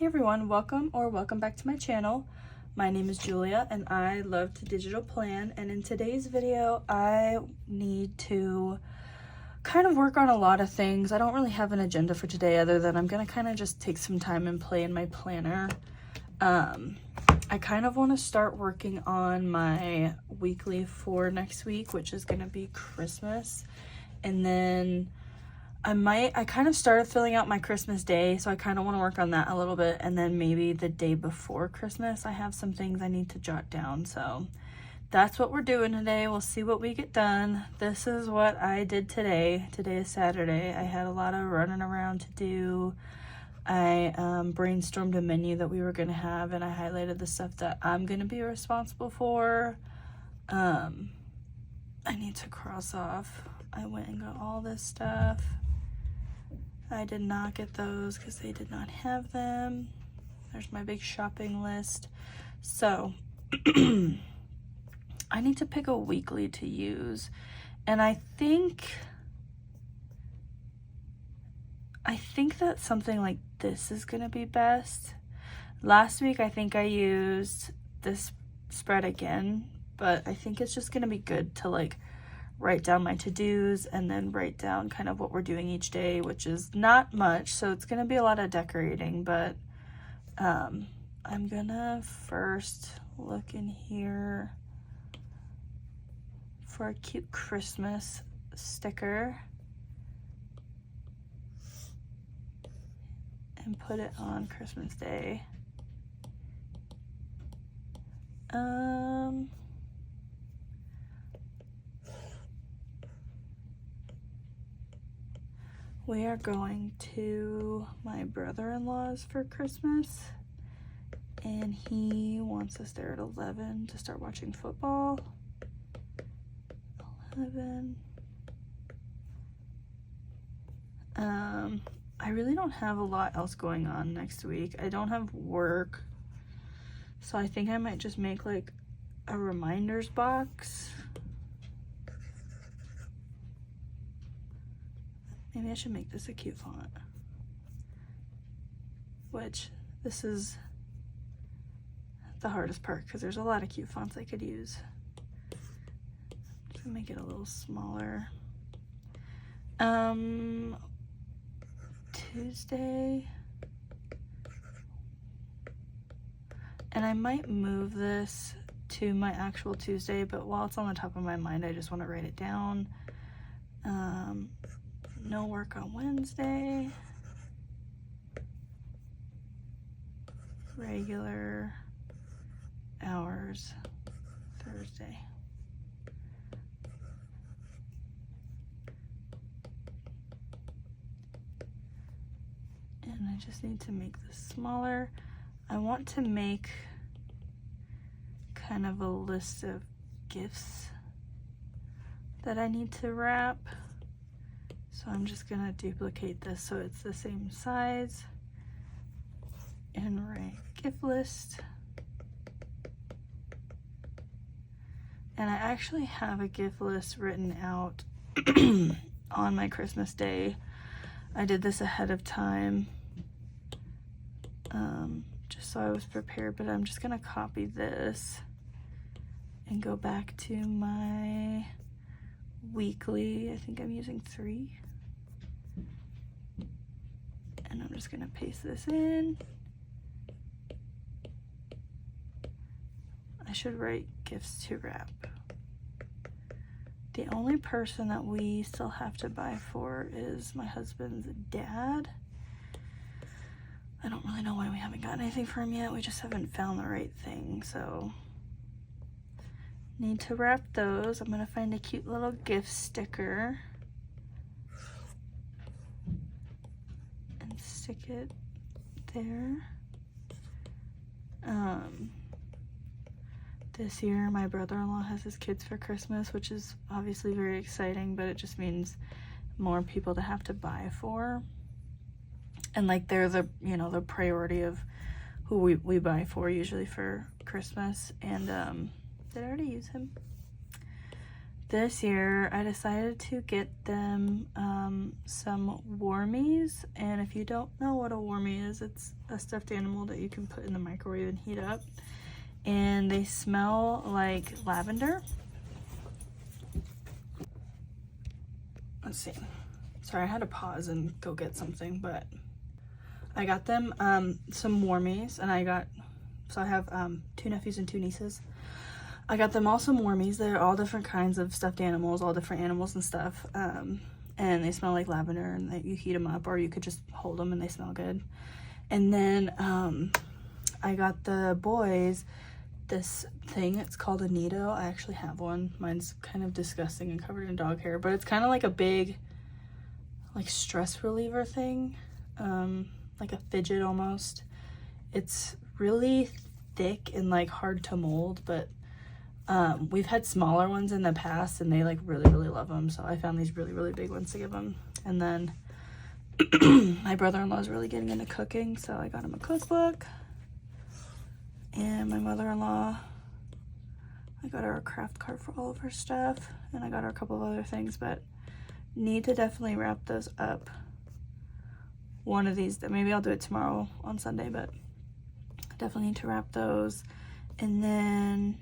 Hey everyone, welcome back to my channel. My name is Julia and I love to digital plan, and in today's video I need to kind of work on a lot of things. I don't really have an agenda for today other than I'm gonna kind of just take some time and play in my planner. I kind of want to start working on my weekly for next week, which is gonna be Christmas, and then I kind of started filling out my Christmas day, so I kind of want to work on that a little bit, and then maybe the day before Christmas I have some things I need to jot down. So that's what we're doing today. We'll see what we get done. This is what I did today. Today is Saturday. I had a lot of running around to do. I brainstormed a menu that we were going to have, and I highlighted the stuff that I'm going to be responsible for. I need to cross off. I went and got all this stuff. I did not get those because they did not have them. There's my big shopping list. So I need to pick a weekly to use, and I think that something like this is gonna be best. Last week I think I used this spread again, but I think it's just gonna be good to like write down my to-dos and then write down kind of what we're doing each day, which is not much, so it's gonna be a lot of decorating. But I'm gonna first look in here for a cute Christmas sticker and put it on Christmas Day. We are going to my brother-in-law's for Christmas, and he wants us there at 11 to start watching football. 11. I really don't have a lot else going on next week. I don't have work, so I think I might just make like a reminders box. Maybe I should make this a cute font, which this is the hardest part because there's a lot of cute fonts I could use. Just gonna make it a little smaller. Tuesday, and I might move this to my actual Tuesday, but while it's on the top of my mind I just want to write it down. No work on Wednesday. Regular hours Thursday. And I just need to make this smaller. I want to make kind of a list of gifts that I need to wrap. So I'm just gonna duplicate this so it's the same size and write gift list. And I actually have a gift list written out on my Christmas day. I did this ahead of time, just so I was prepared, but I'm just gonna copy this and go back to my weekly. I think I'm using 3. And I'm just gonna paste this in. I should write gifts to wrap. The only person that we still have to buy for is my husband's dad. I don't really know why we haven't gotten anything for him yet. We just haven't found the right thing, so need to wrap those. I'm gonna find a cute little gift sticker and stick it there. This year my brother-in-law has his kids for Christmas, which is obviously very exciting, but it just means more people to have to buy for. And like they're the, you know, the priority of who we buy for usually for Christmas. And did I already use him? this year I decided to get them some Warmies, and if you don't know what a Warmie is, it's a stuffed animal that you can put in the microwave and heat up, and they smell like lavender. Let's see, sorry, I had to pause and go get something, but I got them some Warmies, and so I have 2 nephews and 2 nieces. I got them all some Warmies. They're all different kinds of stuffed animals, all different animals and stuff. And they smell like lavender, and you heat them up, or you could just hold them and they smell good. And then I got the boys this thing. It's called a Nido. I actually have one. Mine's kind of disgusting and covered in dog hair, but it's kind of like a big, like, stress reliever thing. Like a fidget almost. It's really thick and like hard to mold, but we've had smaller ones in the past and they like really love them, so I found these really big ones to give them. And then my brother-in-law is really getting into cooking, so I got him a cookbook. And my mother-in-law, I got her a craft card for all of her stuff, and I got her a couple of other things, but need to definitely wrap those up one of these. Maybe I'll do it tomorrow on Sunday, but I definitely need to wrap those. And then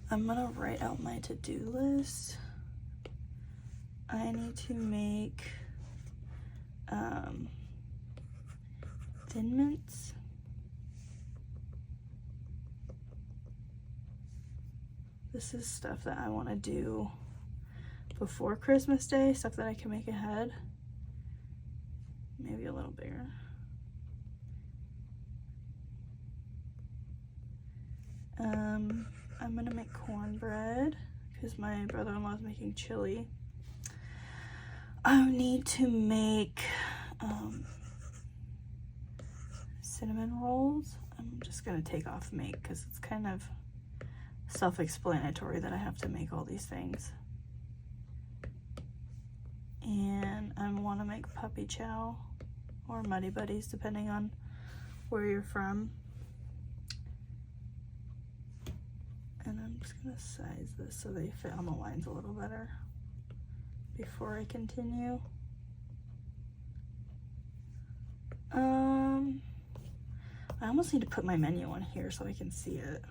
I'm gonna write out my to-do list. I need to make Thin Mints. This is stuff that I want to do before Christmas Day, stuff that I can make ahead. Maybe a little bigger. I'm gonna make cornbread because my brother-in-law is making chili. I need to make cinnamon rolls. I'm just gonna take off make because it's kind of self-explanatory that I have to make all these things. And I want to make puppy chow or Muddy Buddies, depending on where you're from. And I'm just gonna size this so they fit on the lines a little better before I continue. I almost need to put my menu on here so I can see it.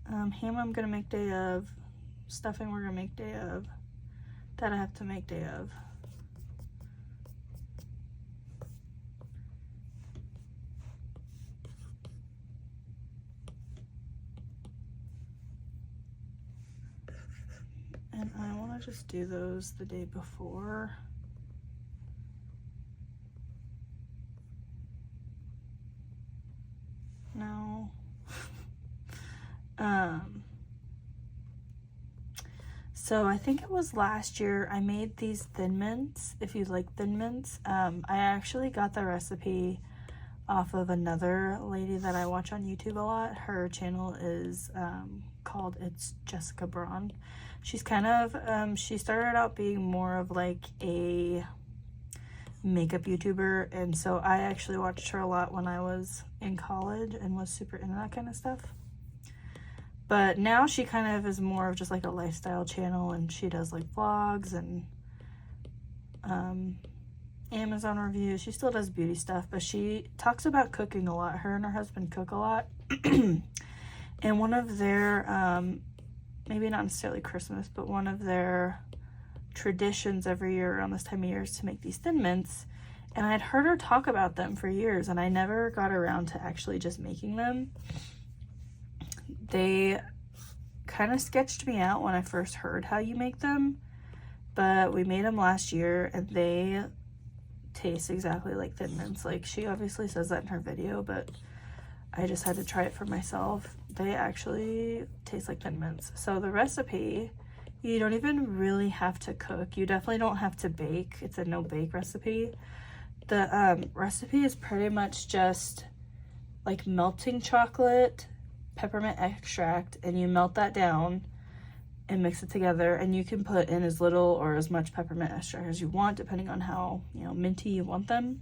Ham I'm gonna make day of. Stuffing we're gonna make day of. That I have to make day of. And I want to just do those the day before. No. So I think it was last year I made these Thin Mints. If you like Thin Mints, I actually got the recipe off of another lady that I watch on YouTube a lot. Her channel is called It's Jessica Braun. She's kind of she started out being more of like a makeup YouTuber, and so I actually watched her a lot when I was in college and was super into that kind of stuff. But now she kind of is more of just like a lifestyle channel, and she does like vlogs and Amazon reviews. She still does beauty stuff, but she talks about cooking a lot. Her and her husband cook a lot. And one of their, maybe not necessarily Christmas, but one of their traditions every year around this time of year is to make these Thin Mints. And I'd heard her talk about them for years, and I never got around to actually just making them. They kind of sketched me out when I first heard how you make them, but we made them last year and they taste exactly like Thin Mints. Like, she obviously says that in her video, but I just had to try it for myself. They actually taste like Thin Mints. So the recipe, you don't even really have to cook. You definitely don't have to bake. It's a no bake recipe. The recipe is pretty much just like melting chocolate, peppermint extract, and you melt that down and mix it together, and you can put in as little or as much peppermint extract as you want, depending on how, you know, minty you want them.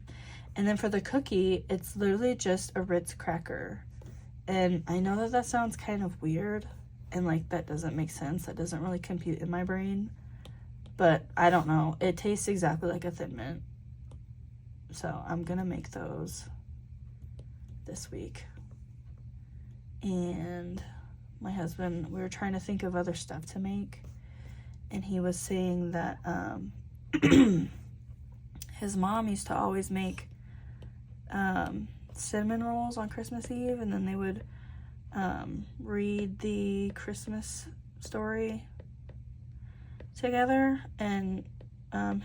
And then for the cookie, it's literally just a Ritz cracker. And I know that that sounds kind of weird, and like that doesn't make sense. That doesn't really compute in my brain. But I don't know. It tastes exactly like a Thin Mint. So I'm gonna make those this week. And my husband, we were trying to think of other stuff to make, and he was saying that his mom used to always make cinnamon rolls on Christmas Eve, and then they would read the Christmas story together. And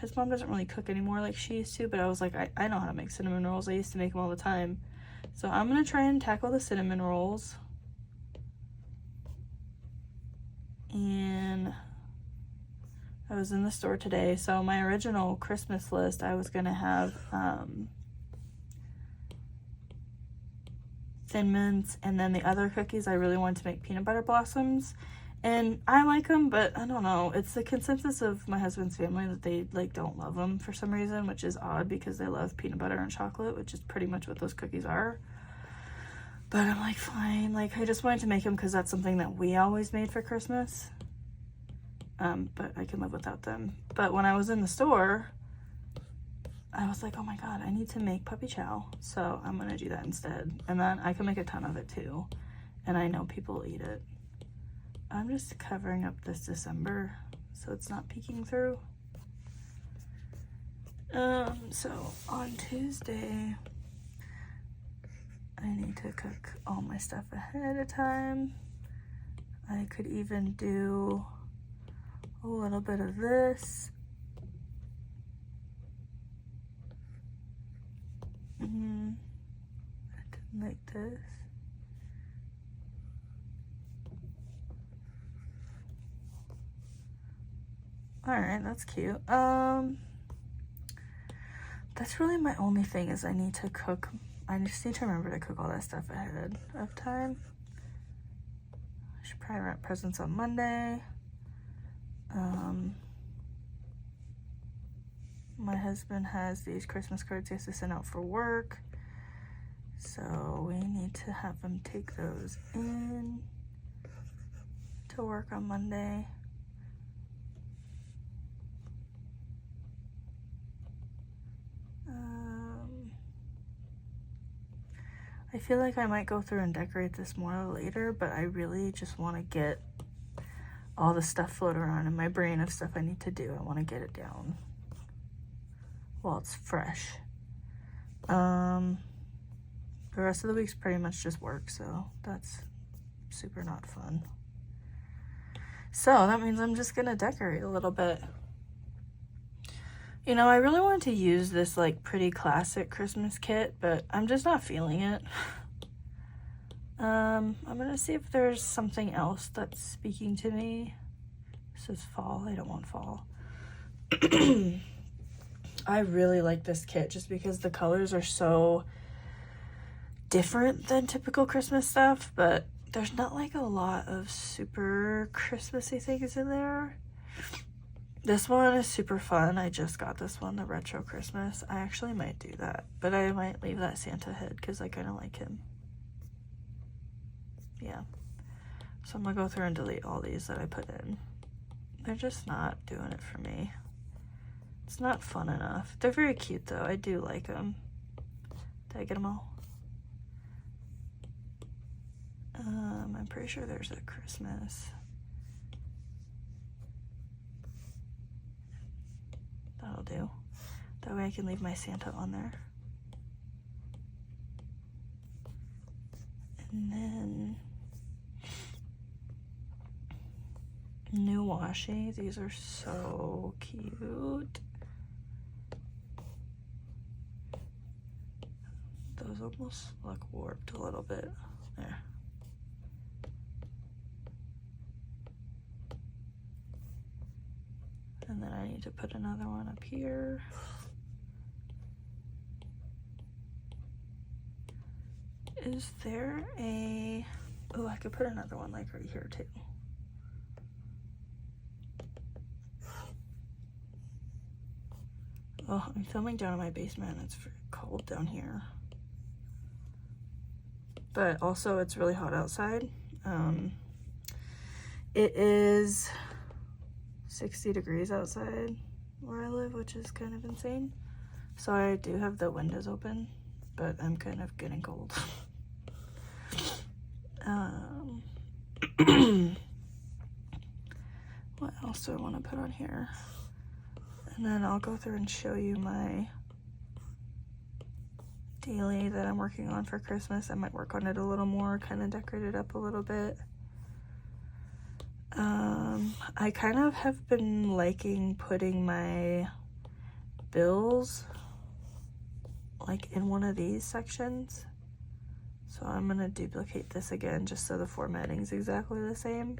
his mom doesn't really cook anymore like she used to, but I was like, I know how to make cinnamon rolls. I used to make them all the time. So I'm gonna try and tackle the cinnamon rolls. And I was in the store today, so my original Christmas list, I was gonna have Thin Mints, and then the other cookies I really wanted to make peanut butter blossoms, and I like them, but I don't know, it's the consensus of my husband's family that they like don't love them for some reason, which is odd because they love peanut butter and chocolate, which is pretty much what those cookies are. But I'm like, fine, like I just wanted to make them because that's something that we always made for Christmas. But I can live without them. But when I was in the store, I was like, oh my god, I need to make puppy chow. So I'm gonna do that instead. And then I can make a ton of it too. And I know people will eat it. I'm just covering up this December so it's not peeking through. So on Tuesday, I need to cook all my stuff ahead of time. I could even do a little bit of this. I didn't like this. Alright, that's cute. That's really my only thing is I need to cook. I just need to remember to cook all that stuff ahead of time. I should probably wrap presents on Monday. My husband has these Christmas cards he has to send out for work, so we need to have him take those in to work on Monday. I feel like I might go through and decorate this more later, but I really just want to get all the stuff floating around in my brain of stuff I need to do. I want to get it down while it's fresh. The rest of the week's pretty much just work, so that's super not fun. So that means I'm just gonna decorate a little bit. You know, I really wanted to use this like pretty classic Christmas kit, but I'm just not feeling it. I'm gonna see if there's something else that's speaking to me. This is fall. I don't want fall. I really like this kit just because the colors are so different than typical Christmas stuff, but there's not like a lot of super Christmassy things in there. This one is super fun. I just got this one, the Retro Christmas. I actually might do that, but I might leave that Santa head because I kind of like him. Yeah. So I'm gonna go through and delete all these that I put in. They're just not doing it for me. It's not fun enough. They're very cute though. I do like them. Did I get them all? I'm pretty sure there's a Christmas. That'll do. That way I can leave my Santa on there. And then new washi. These are so cute. Those almost look warped a little bit. There. And then I need to put another one up here. Is there a... Oh, I could put another one like right here too. Oh, I'm filming down in my basement. It's very cold down here. But also it's really hot outside. It is 60 degrees outside where I live, which is kind of insane. So I do have the windows open, but I'm kind of getting cold. What else do I want to put on here? And then I'll go through and show you my daily that I'm working on for Christmas. I might work on it a little more, kind of decorate it up a little bit. I kind of have been liking putting my bills like in one of these sections. So I'm gonna duplicate this again just so the formatting is exactly the same.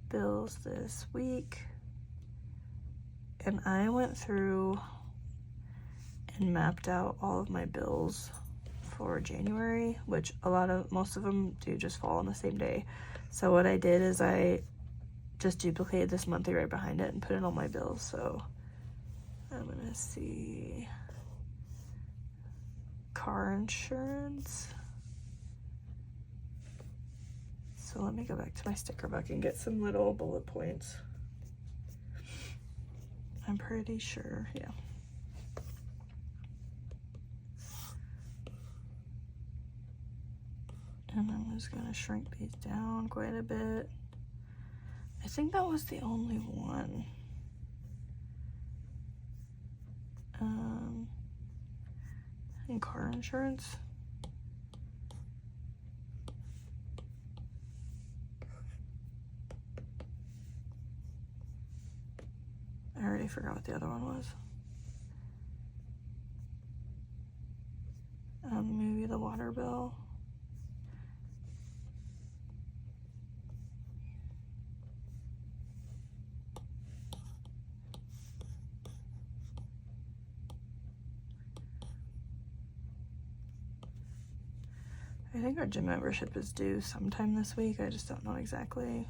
Bills this week. And I went through and mapped out all of my bills for January, which most of them do just fall on the same day. So what I did is I just duplicated this monthly right behind it and put in all my bills. So I'm gonna see car insurance. So let me go back to my sticker book and get some little bullet points. I'm pretty sure, yeah. And I'm just gonna shrink these down quite a bit. I think that was the only one. And car insurance. I already forgot what the other one was. Maybe the water bill. I think our gym membership is due sometime this week. I just don't know exactly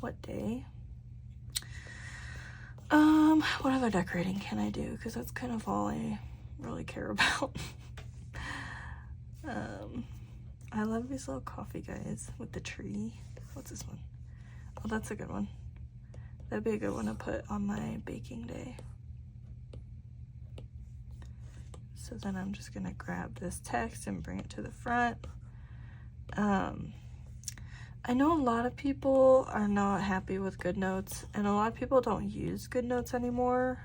what day. What other decorating can I do? Because that's kind of all I really care about. I love these little coffee guys with the tree. What's this one? Oh, that's a good one. That'd be a good one to put on my baking day. So then I'm just gonna grab this text and bring it to the front. I know a lot of people are not happy with GoodNotes, and a lot of people don't use GoodNotes anymore.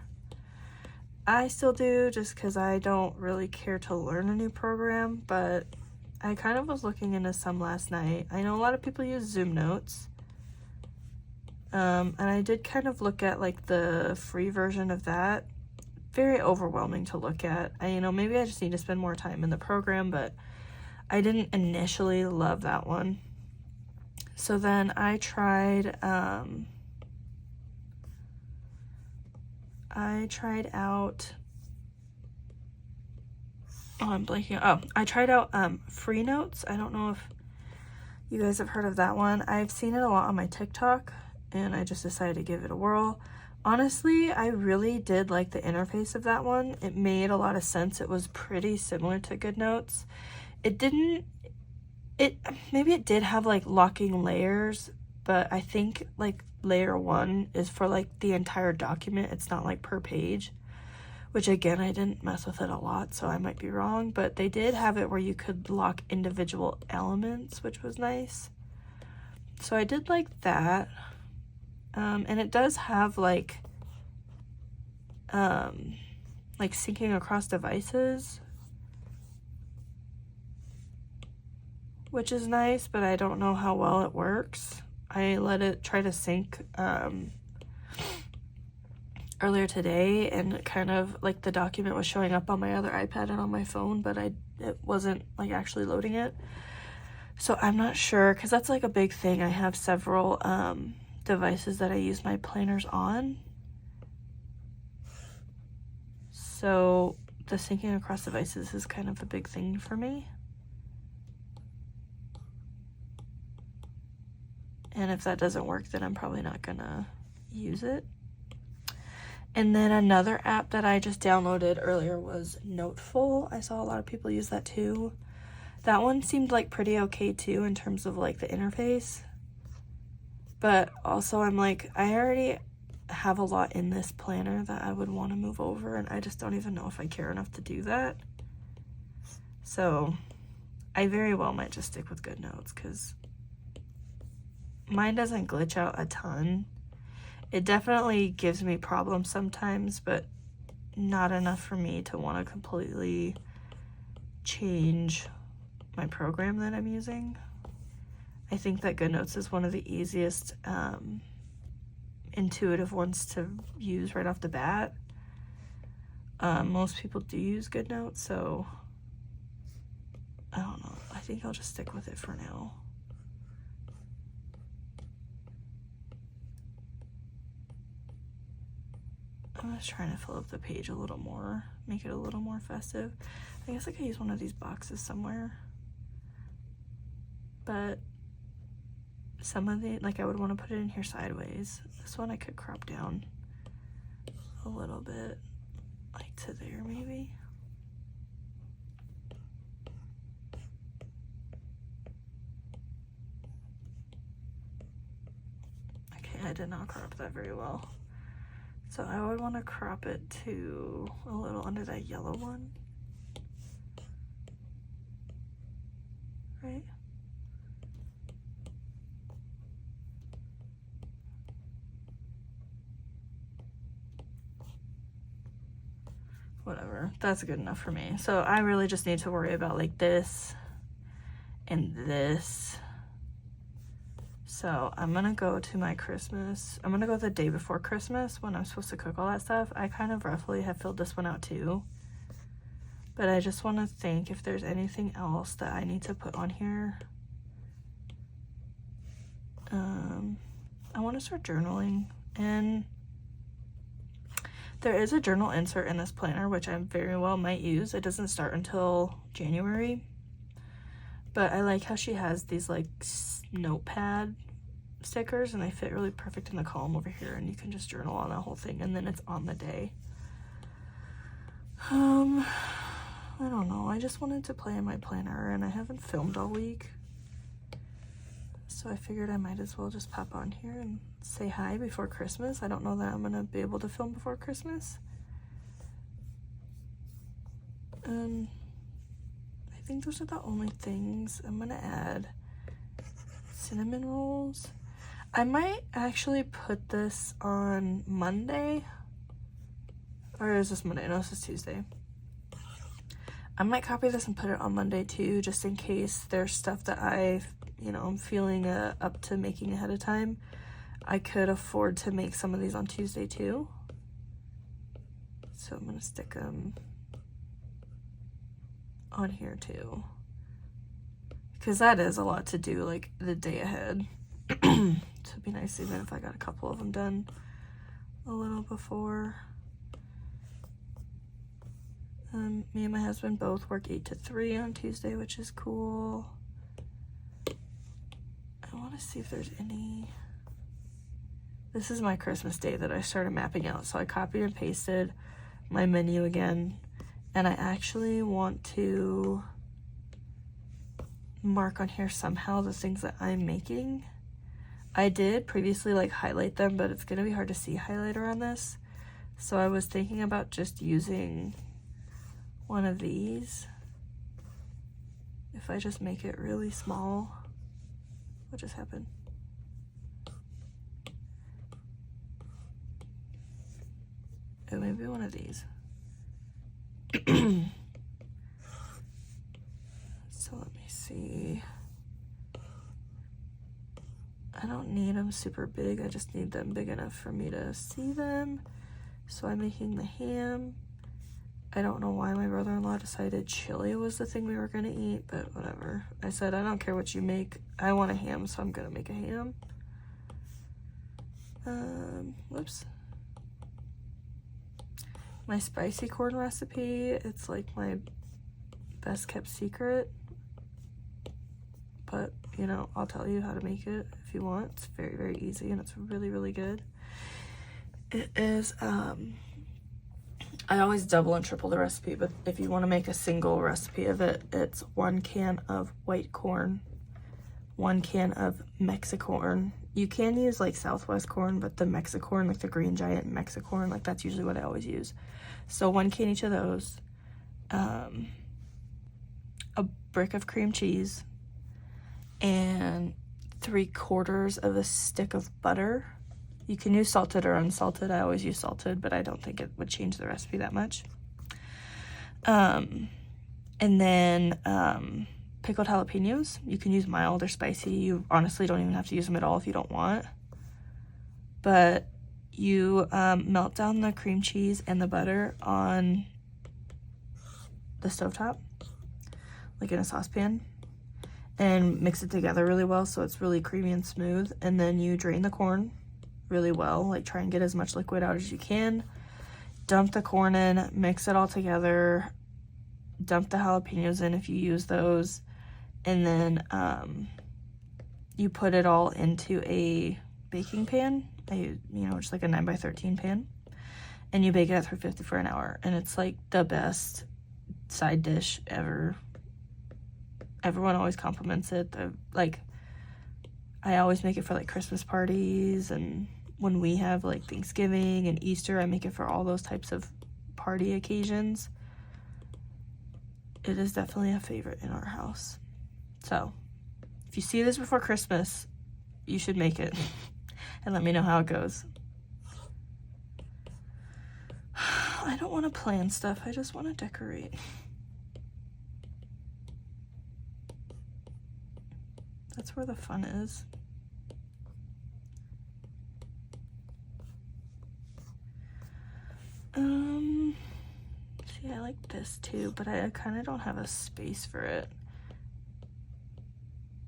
I still do, just because I don't really care to learn a new program, but I kind of was looking into some last night. I know a lot of people use Zoom Notes, and I did kind of look at like the free version of that. Very overwhelming to look at. Maybe I just need to spend more time in the program, but I didn't initially love that one. So then I tried out, I tried out Freenotes. I don't know if you guys have heard of that one. I've seen it a lot on my TikTok, and I just decided to give it a whirl. Honestly, I really did like the interface of that one. It made a lot of sense. It was pretty similar to GoodNotes. Maybe it did have like locking layers, but I think like layer 1 is for like the entire document. It's not like per page, which again, I didn't mess with it a lot, so I might be wrong, but they did have it where you could lock individual elements, which was nice. So I did like that. And it does have like syncing across devices, which is nice, but I don't know how well it works. I let it try to sync earlier today, and it kind of like the document was showing up on my other iPad and on my phone, but it wasn't like actually loading it. So I'm not sure, because that's like a big thing. I have several devices that I use my planners on. So the syncing across devices is kind of a big thing for me. And if that doesn't work, then I'm probably not gonna use it. And then another app that I just downloaded earlier was Noteful. I saw a lot of people use that too. That one seemed like pretty okay too in terms of like the interface. But also I'm like, I already have a lot in this planner that I would want to move over, and I just don't even know if I care enough to do that. So I very well might just stick with GoodNotes because mine doesn't glitch out a ton. It definitely gives me problems sometimes, but not enough for me to want to completely change my program that I'm using. I think that GoodNotes is one of the easiest intuitive ones to use right off the bat. Most people do use GoodNotes, so I don't know. I think I'll just stick with it for now. I'm just trying to fill up the page a little more, make it a little more festive. I guess I could use one of these boxes somewhere. But some of the, like I would want to put it in here sideways. This one I could crop down a little bit, like to there maybe. Okay, I did not crop that very well. So I would want to crop it to a little under that yellow one. Right? Whatever, that's good enough for me. So I really just need to worry about like this and this. So I'm gonna go to my Christmas. I'm gonna go the day before Christmas when I'm supposed to cook all that stuff. I kind of roughly have filled this one out too. But I just want to think if there's anything else that I need to put on here. I want to start journaling, and there is a journal insert in this planner, which I very well might use. It doesn't start until January, but I like how she has these like notepad stickers, and they fit really perfect in the column over here, and you can just journal on that whole thing, and then it's on the day. I don't know. I just wanted to play in my planner, and I haven't filmed all week. So I figured I might as well just pop on here and say hi before Christmas. I don't know that I'm going to be able to film before Christmas. I think those are the only things. I'm going to add cinnamon rolls. I might actually put this on Monday. Or is this Monday? No, this is Tuesday. I might copy this and put it on Monday too, just in case there's stuff that I'm feeling up to making ahead of time. I could afford to make some of these on Tuesday too. So I'm gonna stick them on here too. Because that is a lot to do, like, the day ahead. So it'd be nice even if I got a couple of them done a little before. Me and my husband both work 8 to 3 on Tuesday, which is cool. I want to see if there's any... This is my Christmas day that I started mapping out. So I copied and pasted my menu again. And I actually want to mark on here somehow the things that I'm making. I did previously like highlight them, but it's going to be hard to see highlighter on this. So I was thinking about just using one of these. If I just make it really small. What just happened? Oh, maybe one of these. So let me see. I don't need them super big. I just need them big enough for me to see them. So I'm making the ham. I don't know why my brother-in-law decided chili was the thing we were gonna eat, but whatever. I said, I don't care what you make. I want a ham, so I'm gonna make a ham. Whoops. My spicy corn recipe, it's like my best kept secret. But, I'll tell you how to make it if you want. It's very, very easy, and it's really, really good. It is, I always double and triple the recipe, but if you want to make a single recipe of it, it's 1 can of white corn, 1 can of Mexicorn. You can use like Southwest corn, but the Mexicorn, like the Green Giant Mexicorn, like that's usually what I always use. So 1 can each of those, a brick of cream cheese, and 3/4 of a stick of butter. You can use salted or unsalted. I always use salted, but I don't think it would change the recipe that much. And then pickled jalapenos. You can use mild or spicy. You honestly don't even have to use them at all if you don't want. But you melt down the cream cheese and the butter on the stovetop, like in a saucepan, and mix it together really well so it's really creamy and smooth. And then you drain the corn really well, like try and get as much liquid out as you can. Dump the corn in, mix it all together, dump the jalapenos in if you use those, and then you put it all into a baking pan, just like a 9x13 pan, and you bake it at 350 for an hour, and it's like the best side dish ever. Everyone always compliments it. I always make it for like Christmas parties, and when we have like Thanksgiving and Easter, I make it for all those types of party occasions. It is definitely a favorite in our house. So if you see this before Christmas, you should make it and let me know how it goes. I don't want to plan stuff. I just want to decorate. That's where the fun is. See, I like this too, but I kind of don't have a space for it.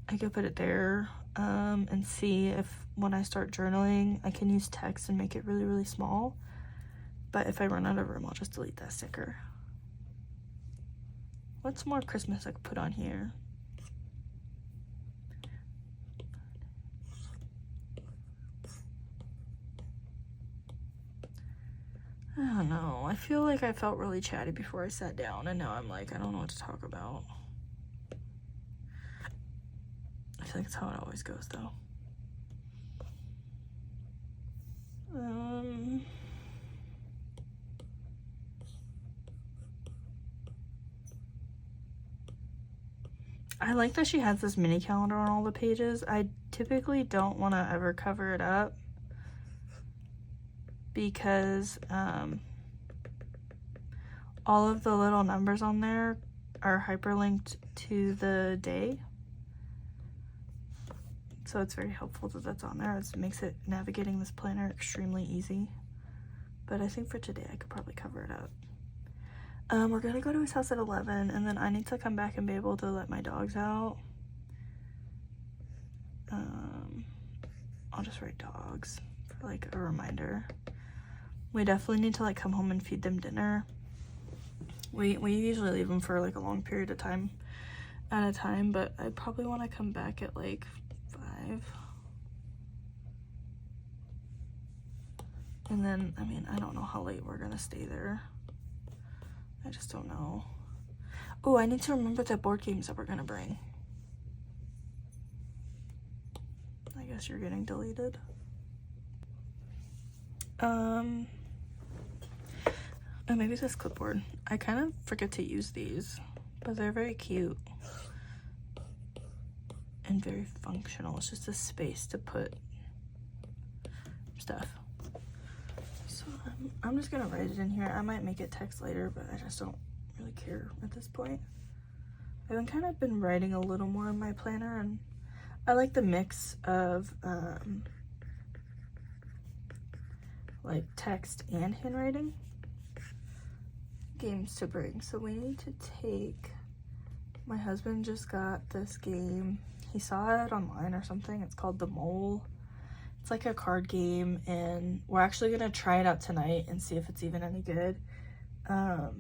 I could put it there, and see if when I start journaling, I can use text and make it really, really small. But if I run out of room, I'll just delete that sticker. What's more Christmas I could put on here? I don't know. I feel like I felt really chatty before I sat down, and now I'm like, I don't know what to talk about. I feel like it's how it always goes, though. I like that she has this mini calendar on all the pages. I typically don't want to ever cover it up because all of the little numbers on there are hyperlinked to the day. So it's very helpful that that's on there. It makes it navigating this planner extremely easy. But I think for today I could probably cover it up. We're gonna go to his house at 11, and then I need to come back and be able to let my dogs out. I'll just write dogs for like a reminder. We definitely need to like come home and feed them dinner. We usually leave them for like a long period of time at a time, but I probably want to come back at like 5. And then, I mean, I don't know how late we're gonna stay there. I just don't know. Oh, I need to remember the board games that we're gonna bring. I guess you're getting deleted. Oh, maybe this clipboard. I kind of forget to use these, but they're very cute and very functional. It's just a space to put stuff. So I'm just gonna write it in here. I might make it text later, but I just don't really care at this point. I've kind of been writing a little more in my planner, and I like the mix of like text and handwriting. Games to bring. So we need to take, my husband just got this game. He saw it online or something. It's called The Mole. It's like a card game, and we're actually gonna try it out tonight and see if it's even any good. Oh,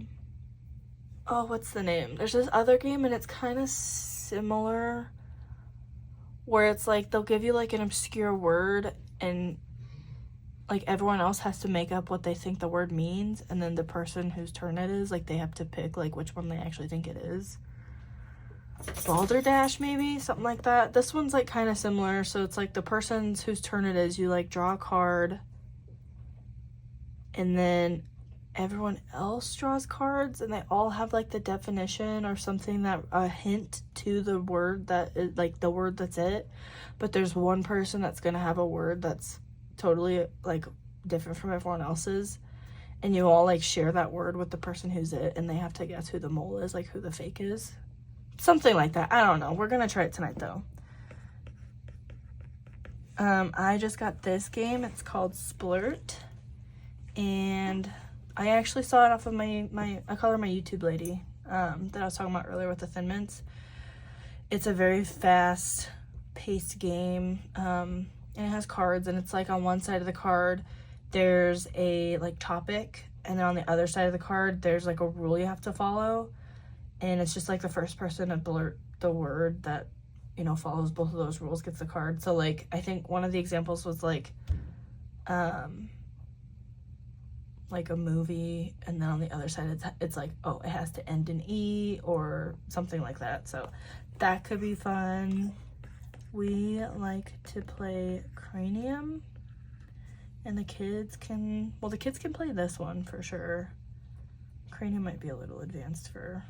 what's the name? There's this other game, and it's kind of similar, where it's like they'll give you like an obscure word, and like, everyone else has to make up what they think the word means, and then the person whose turn it is, like, they have to pick, like, which one they actually think it is. Balderdash, maybe? Something like that. This one's, like, kind of similar. So it's, like, the person's whose turn it is, you, like, draw a card, and then everyone else draws cards, and they all have, like, the definition or something, that a hint to the word that is, like, the word that's it. But there's one person that's gonna have a word that's totally, like, different from everyone else's, and you all, like, share that word with the person who's it, and they have to guess who the mole is, like, who the fake is. Something like that. I don't know. We're gonna try it tonight, though. I just got this game. It's called Splurt, and I actually saw it off of I call her my YouTube lady, that I was talking about earlier with the Thin Mints. It's a very fast paced game, and it has cards, and it's, like, on one side of the card there's a, like, topic, and then on the other side of the card there's, like, a rule you have to follow, and it's just, like, the first person to blurt the word that, you know, follows both of those rules gets the card. So, like, I think one of the examples was, like a movie, and then on the other side it's like, oh, it has to end in E or something like that. So that could be fun. We like to play Cranium, and the kids can play this one for sure. Cranium might be a little advanced for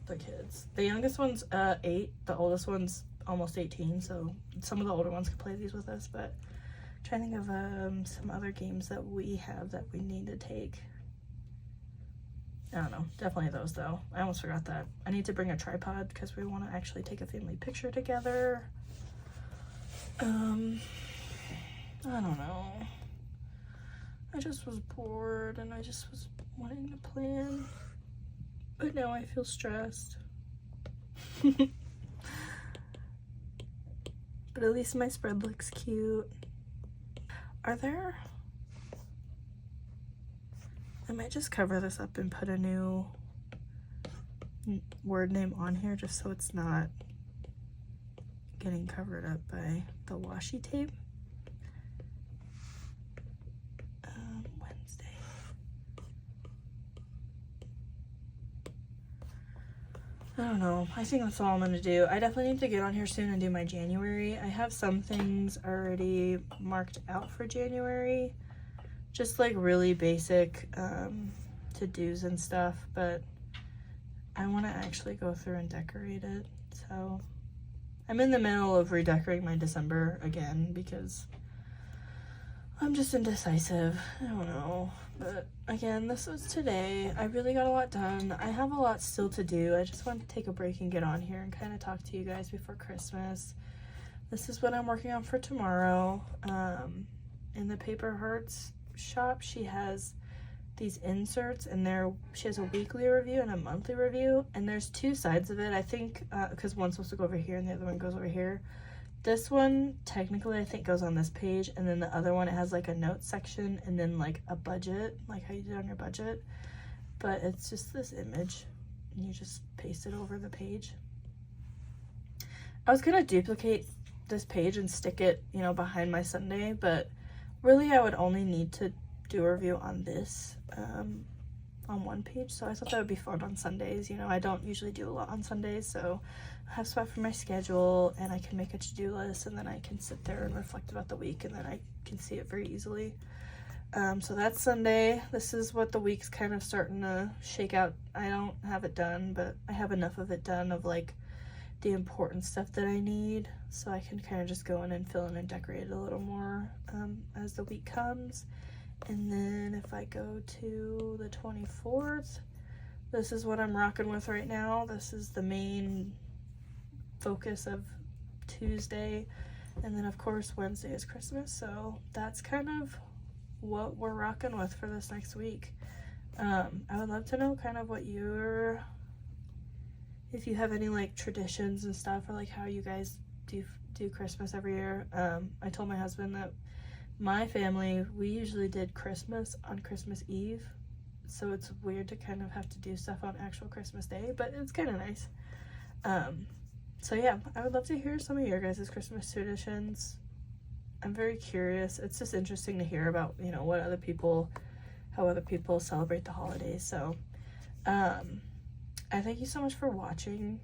the kids. The youngest one's 8, the oldest one's almost 18, so some of the older ones could play these with us. But I'm trying to think of some other games that we have that we need to take. I don't know, definitely those though. I almost forgot that. I need to bring a tripod because we want to actually take a family picture together. I don't know. I just was bored and I just was wanting to plan, but now I feel stressed. But at least my spread looks cute. I might just cover this up and put a new word name on here just so it's not getting covered up by the washi tape. Wednesday. I don't know. I think that's all I'm gonna do. I definitely need to get on here soon and do my January. I have some things already marked out for January. Just like really basic to-dos and stuff, but I want to actually go through and decorate it. So I'm in the middle of redecorating my December again because I'm just indecisive. I don't know. But again, this was today. I really got a lot done. I have a lot still to do. I just wanted to take a break and get on here and kind of talk to you guys before Christmas. This is what I'm working on for tomorrow. In the Paper Hearts shop, she has these inserts, and she has a weekly review and a monthly review, and there's 2 sides of it, I think, because one's supposed to go over here and the other one goes over here. This one technically I think goes on this page, and then the other one, it has like a notes section and then like a budget, like how you did on your budget, but it's just this image and you just paste it over the page. I was gonna duplicate this page and stick it, you know, behind my Sunday, but really I would only need to do a review on this on one page, so I thought that would be fun on Sundays. You know, I don't usually do a lot on Sundays, so I have spot for my schedule and I can make a to-do list, and then I can sit there and reflect about the week, and then I can see it very easily. So that's Sunday. This is what the week's kind of starting to shake out. I don't have it done, but I have enough of it done of like the important stuff that I need, so I can kind of just go in and fill in and decorate it a little more as the week comes. And then if I go to the 24th, this is what I'm rocking with right now. This is the main focus of Tuesday, and then of course Wednesday is Christmas, so that's kind of what we're rocking with for this next week. I would love to know kind of what if you have any like traditions and stuff, or like how you guys do Christmas every year. I told my husband that my family, we usually did Christmas on Christmas Eve, so it's weird to kind of have to do stuff on actual Christmas Day, but it's kind of nice. So yeah, I would love to hear some of your guys' Christmas traditions. I'm very curious. It's just interesting to hear about, you know, how other people celebrate the holidays. So I thank you so much for watching.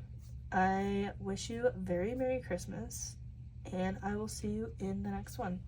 I wish you a very Merry Christmas, and I will see you in the next one.